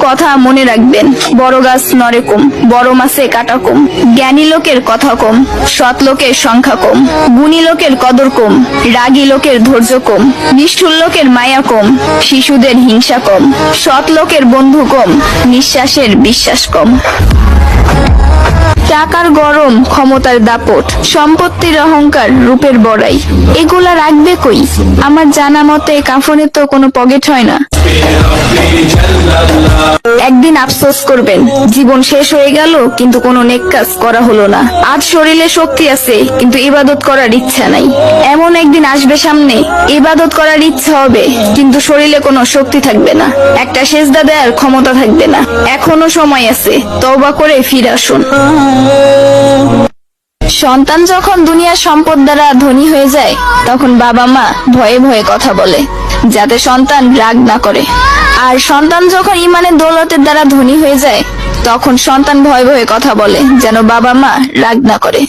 কথা মনে রাখবেন, বড় গাছ নড়ে কম, বড় মাছে কাটা কম। জ্ঞানী লোকের কথা কম, সৎ লোকের সংখ্যা কম। গুণী লোকের কদর কম, রাগী লোকের ধৈর্য কম। নিষ্ঠুর লোকের মায়া কম, শিশুদের হিংসা কম। সৎ লোকের বন্ধু কম, নিঃশ্বাসের বিশ্বাস কম। টাকার গরম, ক্ষমতার দাপট, সম্পত্তির অহংকার, রূপের বড়াই, এগুলা রাখবে কই? আমার জানা মতে কাফনে তো কোনো পকেট হয় না। একদিন আফসোস করবেন, জীবন শেষ হয়ে গেল কিন্তু কোনো নেক কাজ করা হলো না। আজ শরীরে শক্তি আছে কিন্তু ইবাদত করার ইচ্ছা নাই। এমন একদিন আসবে সামনে, ইবাদত করার ইচ্ছা হবে কিন্তু শরীরে কোনো শক্তি থাকবে না, একটা সেজদা দেওয়ার ক্ষমতা থাকবে না। এখনো সময় আছে, তওবা করে ফিরে আসুন। সন্তান যখন দুনিয়ার সম্পদ দ্বারা ধনী হয়ে যায়, তখন বাবা মা ভয়ে ভয়ে কথা বলে যাতে সন্তান রাগ না করে। আর সন্তান যখন ইমানের দৌলতের দ্বারা ধনী হয়ে যায়, তখন সন্তান ভয়ে ভয়ে কথা বলে যেন বাবা মা রাগ না করে।